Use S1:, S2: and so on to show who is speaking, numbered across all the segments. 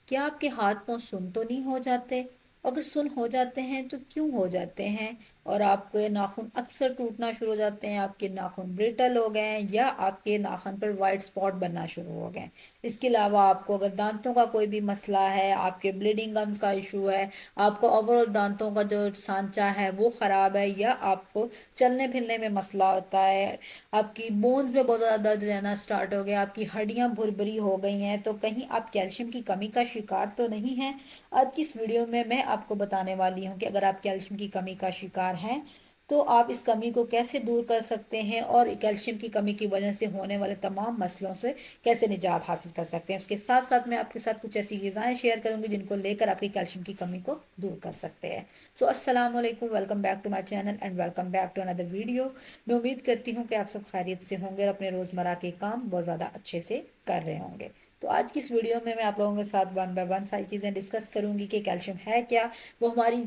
S1: क्या आपके हाथ पांव सुन तो नहीं हो जाते? अगर सुन हो जाते हैं तो क्यों हो जाते हैं? और आपके नाखून अक्सर टूटना शुरू हो जाते हैं, आपके नाखून ब्रिटल हो गए हैं, या आपके नाखून पर वाइट स्पॉट बनना शुरू हो गए हैं। इसके अलावा आपको अगर दांतों का कोई भी मसला है, आपके ब्लीडिंग गम्स का इशू है, आपको ओवरऑल दांतों का जो सांचा है वो खराब है, या आपको चलने फिरने में मसला होता है, आपकी बोन्स में बहुत ज़्यादा दर्द रहना स्टार्ट हो गया, आपकी हड्डियां भुरभुरी हो गई हैं, तो कहीं आप कैल्शियम की कमी का शिकार तो नहीं हैं। आज की इस वीडियो में मैं आपको बताने वाली हूं कि अगर आप कैल्शियम की कमी का शिकार हैं तो आप इस कमी को कैसे दूर कर सकते हैं, और कैल्शियम की कमी की वजह से होने वाले तमाम मसलों से कैसे निजात हासिल कर सकते हैं। उसके साथ साथ मैं आपके साथ कुछ ऐसी ग़िज़ाएं शेयर करूंगी जिनको लेकर आपकी कैल्शियम की कमी को दूर कर सकते हैं। सो अस्सलाम वालेकुम, welcome back to my channel and welcome back to another video. मैं उम्मीद करती हूँ कि आप सब खैरियत से होंगे और अपने रोज़मर्रा के काम बहुत ज़्यादा अच्छे से कर रहे होंगे। तो आज की इस वीडियो में मैं आप लोगों के साथ वन बाय वन सारी चीज़ें डिस्कस करूंगी कि कैल्शियम है क्या, वो हमारी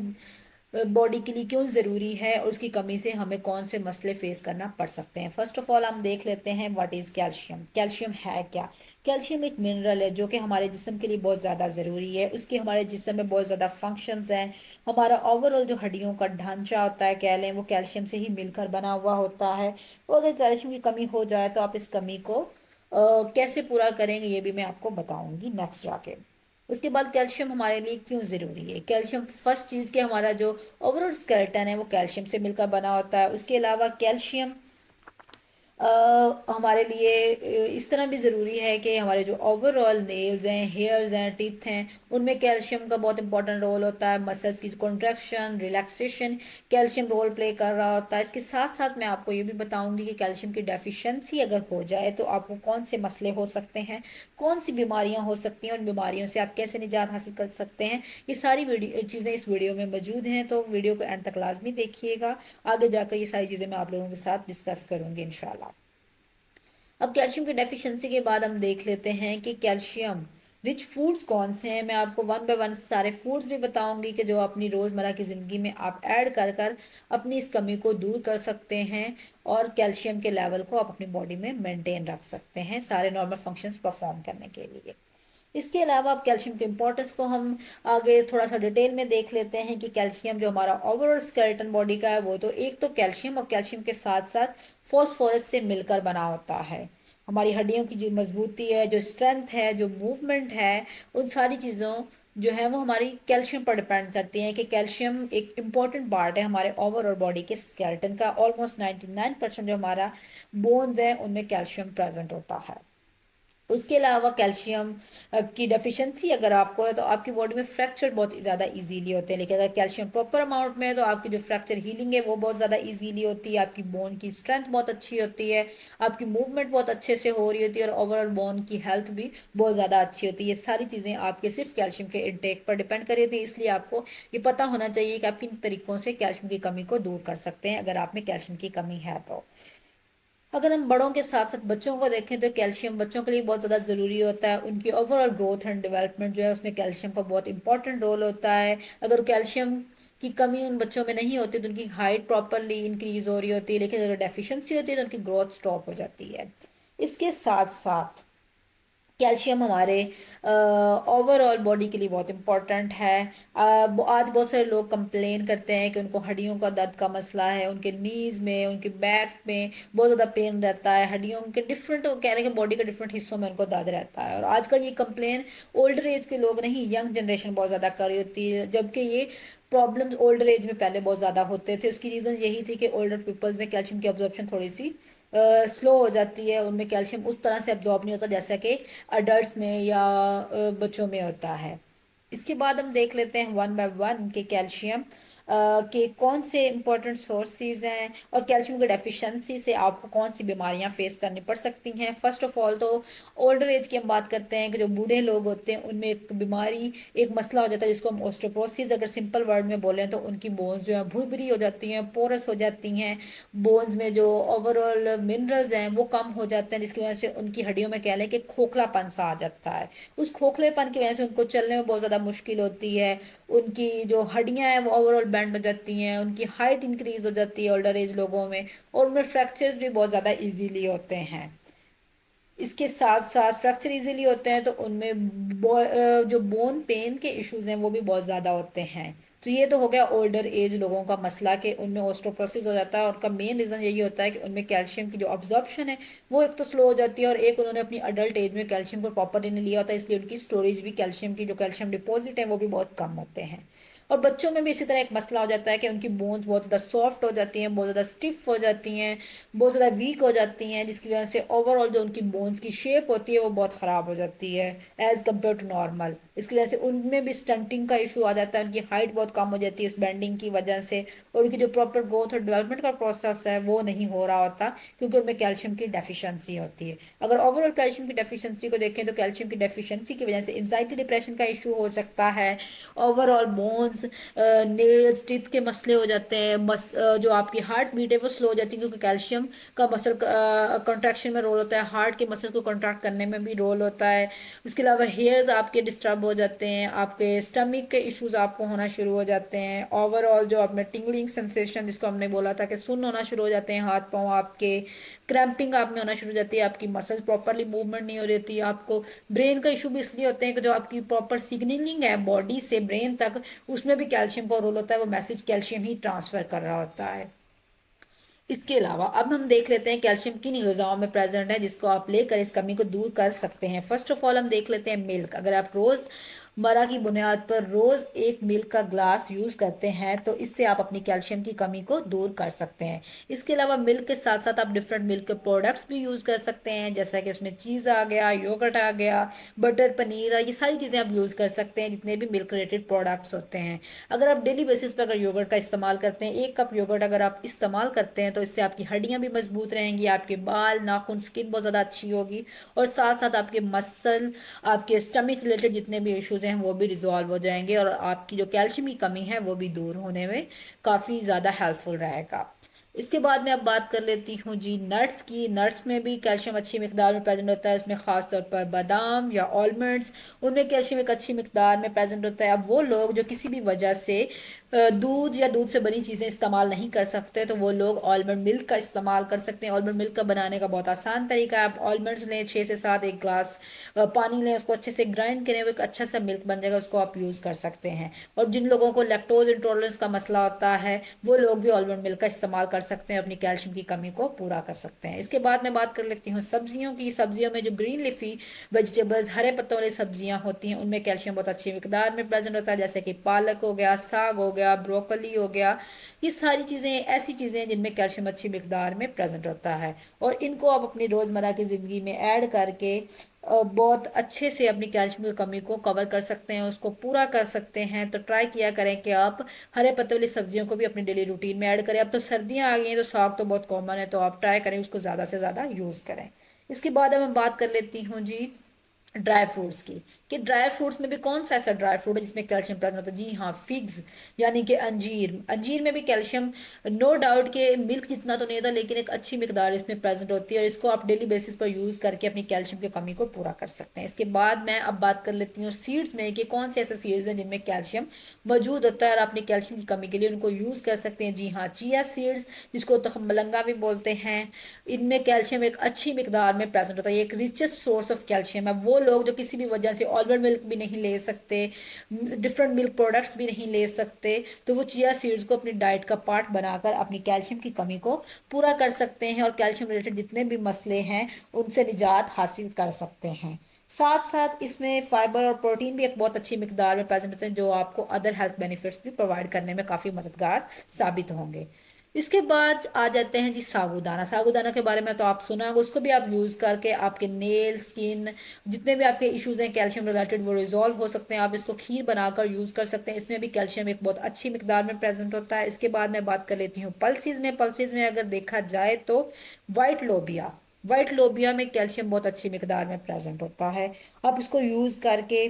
S1: बॉडी के लिए क्यों ज़रूरी है, और उसकी कमी से हमें कौन से मसले फेस करना पड़ सकते हैं। फर्स्ट ऑफ ऑल हम देख लेते हैं व्हाट इज़ कैल्शियम। कैल्शियम है क्या? कैल्शियम एक मिनरल है जो कि हमारे जिस्म के लिए बहुत ज़्यादा ज़रूरी है। उसके हमारे जिस्म में बहुत ज़्यादा फंक्शंस हैं। हमारा ओवरऑल जो हड्डियों का ढांचा होता है कह लें, वो कैल्शियम से ही मिलकर बना हुआ होता है। तो अगर कैल्शियम की कमी हो जाए तो आप इस कमी को कैसे पूरा करेंगे ये भी मैं आपको बताऊंगी नेक्स्ट जाके। उसके बाद कैल्शियम हमारे लिए क्यों ज़रूरी है। कैल्शियम फर्स्ट चीज़ कि हमारा जो ओवरऑल स्केलेटन है वो कैल्शियम से मिलकर बना होता है। उसके अलावा कैल्शियम हमारे लिए इस तरह भी ज़रूरी है कि हमारे जो ओवरऑल नेल्स हैं, हेयर्स हैं, टीथ हैं, उनमें कैल्शियम का बहुत इंपॉर्टेंट रोल होता है। मसल्स की contraction, relaxation, calcium role play कर रहा होता है। इसके साथ साथ मैं आपको ये भी बताऊंगी कि कैल्शियम की डेफिशिएंसी अगर हो जाए तो आपको कौन से मसले हो सकते हैं, कौन सी बीमारियां हो सकती हैं, उन बीमारियों से आप कैसे निजात हासिल कर सकते हैं। ये सारी वीडियो चीज़ें इस वीडियो में मौजूद हैं, तो वीडियो को एंड तक लाजमी देखिएगा। आगे जाकर ये सारी चीज़ें मैं आप लोगों के साथ डिस्कस करूंगी इंशाल्लाह। अब कैल्शियम की डेफिशिएंसी के बाद हम देख लेते हैं कि कैल्शियम रिच फूड्स कौन से हैं। मैं आपको वन बाय वन सारे फूड्स भी बताऊंगी कि जो अपनी रोज़मर्रा की ज़िंदगी में आप ऐड कर कर अपनी इस कमी को दूर कर सकते हैं, और कैल्शियम के लेवल को आप अपनी बॉडी में मेंटेन रख सकते हैं सारे नॉर्मल फंक्शंस परफॉर्म करने के लिए। इसके अलावा अब कैल्शियम के इम्पोर्टेंस को हम आगे थोड़ा सा डिटेल में देख लेते हैं कि कैल्शियम जो हमारा ओवरऑल स्केलेटन बॉडी का है वो तो एक तो कैल्शियम, और कैल्शियम के साथ साथ फॉस्फोरस से मिलकर बना होता है। हमारी हड्डियों की जो मजबूती है, जो स्ट्रेंथ है, जो मूवमेंट है, उन सारी चीज़ों जो है वो हमारी कैल्शियम पर डिपेंड करती हैं। कि कैल्शियम एक इम्पॉर्टेंट पार्ट है हमारे ओवरऑल बॉडी के स्केलेटन का। ऑलमोस्ट 99% जो हमारा बोन्स है उनमें कैल्शियम प्रेजेंट होता है। उसके अलावा कैल्शियम की डेफिशिएंसी अगर आपको है तो आपकी बॉडी में फ्रैक्चर बहुत ज़्यादा इजीली होते हैं, लेकिन अगर कैल्शियम प्रॉपर अमाउंट में है तो आपकी जो फ्रैक्चर हीलिंग है वो बहुत ज़्यादा इजीली होती है। आपकी बोन की स्ट्रेंथ बहुत अच्छी होती है, आपकी मूवमेंट बहुत अच्छे से हो रही होती है, और ओवरऑल बोन की हेल्थ भी बहुत ज़्यादा अच्छी होती है। ये सारी चीज़ें आपके सिर्फ कैल्शियम के इंटेक पर डिपेंड कर रही होती है। इसलिए आपको ये पता होना चाहिए कि आप किन तरीकों से कैल्शियम की कमी को दूर कर सकते हैं अगर आप में कैल्शियम की कमी है तो। अगर हम बड़ों के साथ साथ बच्चों को देखें तो कैल्शियम बच्चों के लिए बहुत ज़्यादा ज़रूरी होता है। उनकी ओवरऑल ग्रोथ एंड डेवलपमेंट जो है उसमें कैल्शियम का बहुत इंपॉर्टेंट रोल होता है। अगर कैल्शियम की कमी उन बच्चों में नहीं होती तो उनकी हाइट प्रॉपरली इंक्रीज हो रही होती है, लेकिन अगर डेफिशिएंसी होती है तो उनकी ग्रोथ स्टॉप हो जाती है। इसके साथ साथ कैल्शियम हमारे ओवरऑल बॉडी के लिए बहुत इंपॉर्टेंट है। आज बहुत सारे लोग कंप्लेन करते हैं कि उनको हड्डियों का दर्द का मसला है, उनके नीज में, उनके बैक में बहुत ज़्यादा पेन रहता है, हड्डियों के डिफरेंट कह रहे हैं कि बॉडी के डिफरेंट हिस्सों में उनको दर्द रहता है। और आजकल ये कंप्लेन ओल्डर एज के लोग नहीं, यंग जनरेशन बहुत ज़्यादा कर रही होती है, जबकि ये प्रॉब्लम्स ओल्डर एज में पहले बहुत ज़्यादा होते थे। उसकी रीज़न यही थी कि ओल्डर पीपल्स में कैल्शियम की अब्जॉर्प्शन थोड़ी सी स्लो हो जाती है, उनमें कैल्शियम उस तरह से अब्जॉर्ब नहीं होता जैसा कि अडल्ट्स में या बच्चों में होता है। इसके बाद हम देख लेते हैं वन बाय वन के कैल्शियम के कौन से इंपॉर्टेंट सोर्सेज हैं, और कैल्शियम की डेफिशिएंसी से आपको कौन सी बीमारियां फेस करनी पड़ सकती हैं। फर्स्ट ऑफ ऑल तो ओल्डर एज की हम बात करते हैं कि जो बूढ़े लोग होते हैं उनमें एक बीमारी, एक मसला हो जाता है जिसको हम ऑस्टियोपोरोसिस अगर सिंपल वर्ड में बोलें तो उनकी बोन्स जो है भुरभुरी हो जाती हैं, पोरस हो जाती हैं। बोन्स में जो ओवरऑल मिनरल्स हैं वो कम हो जाते हैं, जिसकी वजह से उनकी हड्डियों में कह लें कि खोखलापन सा आ जाता है। उस खोखलेपन की वजह से उनको चलने में बहुत ज़्यादा मुश्किल होती है। उनकी जो हड्डियां हैं वो ओवरऑल बैंड हो जाती हैं, उनकी हाइट इंक्रीज हो जाती है ओल्डर एज लोगों में, और उनमें फ्रैक्चर्स भी बहुत ज़्यादा इजीली होते हैं। इसके साथ साथ फ्रैक्चर इजीली होते हैं, तो उनमें जो बोन पेन के इश्यूज हैं वो भी बहुत ज़्यादा होते हैं। तो ये तो हो गया ओल्डर एज लोगों का मसला कि उनमें ऑस्टियोपोरोसिस हो जाता है, और उनका मेन रीज़न यही होता है कि उनमें कैल्शियम की जो अब्जॉर्प्शन है वो एक तो स्लो हो जाती है, और एक उन्होंने अपनी अडल्ट एज में कैल्शियम को प्रॉपरली नहीं लिया होता है, इसलिए उनकी स्टोरेज भी कैल्शियम की जो कैल्शियम डिपॉजिट है वो भी बहुत कम होते हैं। और बच्चों में भी इसी तरह एक मसला हो जाता है कि उनकी बोन्स बहुत ज़्यादा सॉफ्ट हो जाती हैं, बहुत ज़्यादा स्टिफ हो जाती हैं, बहुत ज़्यादा वीक हो जाती हैं, जिसकी वजह से ओवरऑल जो उनकी बोन्स की शेप होती है वो बहुत ख़राब हो जाती है एज़ कम्पेयर टू नॉर्मल। इसकी वजह से उनमें भी स्टंटिंग का इशू आ जाता है, उनकी हाइट बहुत कम हो जाती है उस बेंडिंग की वजह से, और उनकी जो प्रॉपर ग्रोथ और डेवलपमेंट का प्रोसेस है वो नहीं हो रहा होता, क्योंकि उनमें कैल्शियम की डेफिशिएंसी होती है। अगर ओवरऑल कैल्शियम की डेफिशिएंसी को देखें तो कैल्शियम की डेफिशिएंसी की वजह से एंजाइटी डिप्रेशन का इशू हो सकता है, ओवरऑल बोन्स नेल्स टीथ के मसले हो जाते हैं, जो आपकी हार्ट बीट है वो स्लो हो जाती है, क्योंकि कैल्शियम का मसल कंट्रैक्शन में रोल होता है, हार्ट के मसल को कंट्रैक्ट करने में भी रोल होता है। उसके अलावा हेयर्स आपके डिस्टर्ब हो जाते हैं, आपके स्टमक के इश्यूज आपको होना शुरू हो जाते हैं, ओवरऑल जो आपने टिंगलिंग सेंसेशन जिसको हमने बोला था कि सुन्न होना शुरू हो जाते हैं हाथ पाँव आपके, क्रैम्पिंग आप में होना शुरू हो जाती है, आपकी मसल्स प्रॉपरली मूवमेंट नहीं हो रही, आपको ब्रेन का इशू भी इसलिए होते हैं कि जो आपकी प्रॉपर सिग्नलिंग है बॉडी से ब्रेन तक, उसमें भी कैल्शियम का रोल होता है, वो मैसेज कैल्शियम ही ट्रांसफर कर रहा होता है। इसके अलावा अब हम देख लेते हैं कैल्शियम किन ग़िज़ाओं में प्रेजेंट है जिसको आप लेकर इस कमी को दूर कर सकते हैं। फर्स्ट ऑफ ऑल हम देख लेते हैं मिल्क। अगर आप रोज़ मरा की बुनियाद पर रोज़ एक मिल्क का ग्लास यूज़ करते हैं तो इससे आप अपनी कैल्शियम की कमी को दूर कर सकते हैं। इसके अलावा मिल्क के साथ साथ आप डिफरेंट मिल्क के प्रोडक्ट्स भी यूज़ कर सकते हैं, जैसा कि उसमें चीज़ आ गया, योगर्ट आ गया, बटर पनीर, ये सारी चीज़ें आप यूज़ कर सकते हैं जितने भी मिल्क रिलेटेड प्रोडक्ट्स होते हैं। अगर आप डेली बेसिस पर अगर योगर्ट का इस्तेमाल करते हैं, 1 कप योगर्ट अगर आप इस्तेमाल करते हैं तो इससे आपकी हड्डियां भी मजबूत रहेंगी, आपके बाल नाखून स्किन बहुत ज़्यादा अच्छी होगी, और साथ साथ आपके मसल, आपके स्टमक रिलेटेड जितने भी इश्यूज हैं वो भी रिजॉल्व हो जाएंगे, और आपकी जो कैल्शियम की कमी है वो भी दूर होने में काफ़ी ज़्यादा हेल्पफुल रहेगा। इसके बाद में अब बात कर लेती हूँ जी नट्स की। नट्स में भी कैल्शियम अच्छी मिकदार में प्रेजेंट होता है, उसमें ख़ास तौर पर बादाम या ऑलमंड्स, उनमें कैल्शियम एक अच्छी मिकदार में प्रेजेंट होता है। अब वो लोग जो किसी भी वजह से दूध या दूध से बनी चीज़ें इस्तेमाल नहीं कर सकते तो वो लोग आलमंड मिल्क का इस्तेमाल कर सकते हैं। आलमंड मिल्क का बनाने का बहुत आसान तरीका है, आप आलमंड्स लें 6 से 7, 1 ग्लास पानी लें, उसको अच्छे से ग्राइंड करें, वो एक अच्छा सा मिल्क बन जाएगा, उसको आप यूज़ कर सकते हैं। और जिन लोगों को लैक्टोज इंटॉलरेंस का मसला होता है वो लोग भी आलमंड मिल्क का इस्तेमाल कर सकते हैं, अपनी कैल्शियम की कमी को पूरा कर सकते हैं। इसके बाद मैं बात कर लेती हूँ सब्जियों की। सब्जियों में जो ग्रीन लिफी वेजिटेबल्स, हरे पत्तों वाली सब्जियां होती हैं, उनमें कैल्शियम बहुत अच्छी मिकदार में प्रेजेंट होता है, जैसे कि पालक हो गया, साग हो गया, ब्रोकली हो गया। ये सारी चीज़ें ऐसी चीज़ें हैं जिनमें कैल्शियम अच्छी मिकदार में प्रेजेंट होता है, और इनको आप अपनी रोज़मर्रा की ज़िंदगी में ऐड करके बहुत अच्छे से अपनी कैल्शियम की कमी को कवर कर सकते हैं, उसको पूरा कर सकते हैं। तो ट्राई किया करें कि आप हरे पत्ते वाली सब्जियों को भी अपनी डेली रूटीन में ऐड करें। अब तो सर्दियाँ आ गई हैं तो साग तो बहुत कॉमन है, तो आप ट्राई करें उसको ज़्यादा से ज़्यादा यूज़ करें। इसके बाद अब मैं बात कर लेती हूँ जी ड्राई फ्रूट्स की, कि ड्राई फ्रूट्स में भी कौन सा ऐसा ड्राई फ्रूट है जिसमें कैल्शियम प्रेजेंट होता है। जी हाँ, फिग्स, यानी कि अंजीर। अंजीर में भी कैल्शियम नो डाउट के मिल्क जितना तो नहीं होता, लेकिन एक अच्छी मिकदार इसमें प्रेजेंट होती है, और इसको आप डेली बेसिस पर यूज़ करके अपनी कैल्शियम की कमी को पूरा कर सकते हैं। इसके बाद मैं अब बात कर लेती हूँ सीड्स में, कि कौन से ऐसे सीड्स हैं जिनमें कैल्शियम मौजूद होता है और अपनी कैल्शियम की कमी के लिए उनको यूज़ कर सकते हैं। जी हाँ, चिया सीड्स, जिसको तखमलंगा भी बोलते हैं, इनमें कैल्शियम एक अच्छी मिकदार में प्रेजेंट होता है, ये एक रिचेस्ट सोर्स ऑफ कैल्शियम है। वो लोग जो किसी भी वजह से ऑलमंड मिल्क भी नहीं ले सकते, डिफरेंट मिल्क प्रोडक्ट्स भी नहीं ले सकते, तो वो चिया सीड्स को अपनी डाइट का पार्ट बनाकर अपनी कैल्शियम की कमी को पूरा कर सकते हैं, और कैल्शियम रिलेटेड जितने भी मसले हैं उनसे निजात हासिल कर सकते हैं। साथ साथ इसमें फाइबर और प्रोटीन भी एक बहुत अच्छी मिकदार में प्रेजेंट होते हैं, जो आपको अदर हेल्थ बेनिफिट्स भी प्रोवाइड करने में काफ़ी मददगार साबित होंगे। इसके बाद आ जाते हैं जी साबूदाना। साबूदाना के बारे में तो आप सुना होगा, उसको भी आप यूज़ करके आपके नेल, स्किन, जितने भी आपके इश्यूज हैं कैल्शियम रिलेटेड वो रिजॉल्व हो सकते हैं। आप इसको खीर बनाकर यूज़ कर सकते हैं, इसमें भी कैल्शियम एक बहुत अच्छी मिकदार में प्रेजेंट होता है। इसके बाद मैं बात कर लेती हूँ पल्सीज में। पल्सीज में अगर देखा जाए तो वाइट लोबिया, वाइट लोबिया में कैल्शियम बहुत अच्छी मिकदार में प्रेजेंट होता है। आप इसको यूज़ करके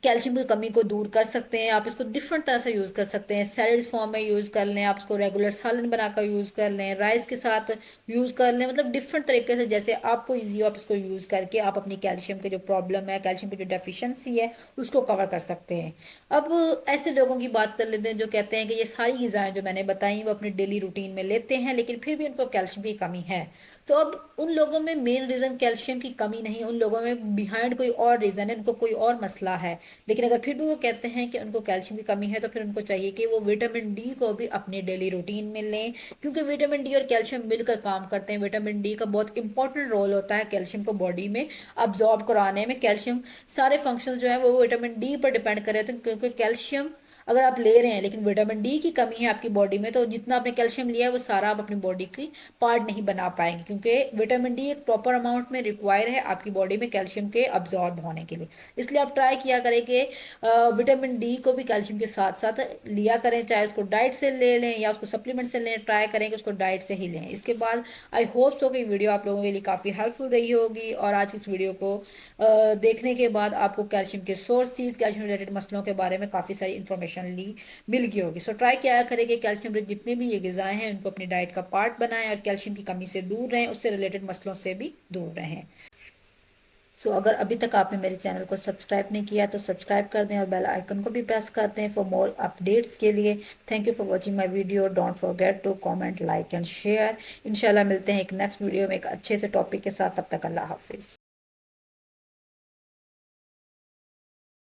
S1: कैल्शियम की कमी को दूर कर सकते हैं। आप इसको डिफरेंट तरह से यूज़ कर सकते हैं, सैलड्स फॉर्म में यूज़ कर लें, आप इसको रेगुलर सालन बनाकर यूज़ कर लें, राइस के साथ यूज़ कर लें, मतलब डिफरेंट तरीके से जैसे आपको ईजी हो आप इसको यूज़ करके आप अपनी कैल्शियम की जो प्रॉब्लम है, कैल्शियम की जो डेफिशिएंसी है उसको कवर कर सकते हैं। अब ऐसे लोगों की बात कर लेते हैं जो कहते हैं कि ये सारी ग़िज़ाएँ जो मैंने बताई वो अपनी डेली रूटीन में लेते हैं लेकिन फिर भी उनको कैल्शियम की कमी है, तो अब उन लोगों में मेन रीज़न कैल्शियम की कमी नहीं, उन लोगों में बिहाइंड कोई और रीज़न है, उनको कोई और मसला है। लेकिन अगर फिर भी वो कहते हैं कि उनको कैल्शियम की कमी है, तो फिर उनको चाहिए कि वो विटामिन डी को भी अपने डेली रूटीन में लें, क्योंकि विटामिन डी और कैल्शियम मिलकर काम करते हैं। विटामिन डी का बहुत इंपॉर्टेंट रोल होता है कैल्शियम को बॉडी में अब्जॉर्ब कराने में। कैल्शियम सारे फंक्शन जो है वो विटामिन डी पर डिपेंड कर रहे थे, क्योंकि कैल्शियम अगर आप ले रहे हैं लेकिन विटामिन डी की कमी है आपकी बॉडी में, तो जितना आपने कैल्शियम लिया है वो सारा आप अपनी बॉडी की पार्ट नहीं बना पाएंगे, क्योंकि विटामिन डी एक प्रॉपर अमाउंट में रिक्वायर है आपकी बॉडी में कैल्शियम के अब्जॉर्ब होने के लिए। इसलिए आप ट्राई किया करें कि विटामिन डी को भी कैल्शियम के साथ साथ लिया करें, चाहे उसको डाइट से ले लें या उसको सप्लीमेंट से लें, ट्राई करें कि उसको डाइट से ही लें। इसके बाद आई होप सो कि वीडियो आप लोगों के लिए काफ़ी हेल्पफुल रही होगी, और आज की इस वीडियो को देखने के बाद आपको कैल्शियम के सोर्सेज, कैल्शियम रिलेटेड मसलों के बारे में काफ़ी सारी इन्फॉर्मेशन ली मिल गई होगी। सो ट्राई किया करें कि कैल्शियम रिच जितने भी ये ग़िज़ाएँ हैं उनको अपनी डाइट का पार्ट बनाएं, और कैल्शियम की कमी से दूर रहें, उससे रिलेटेड मसलों से भी दूर रहें। सो अगर अभी तक आपने मेरे चैनल को सब्सक्राइब नहीं किया तो सब्सक्राइब कर दें और बेल आइकन को भी प्रेस कर दें फॉर मोर अपडेट्स के लिए। Thank you for watching my video. Don't forget to comment, like and share. इंशाल्लाह मिलते हैं एक नेक्स्ट वीडियो में एक अच्छे से टॉपिक के साथ। तब तक अल्लाह हाफिज़।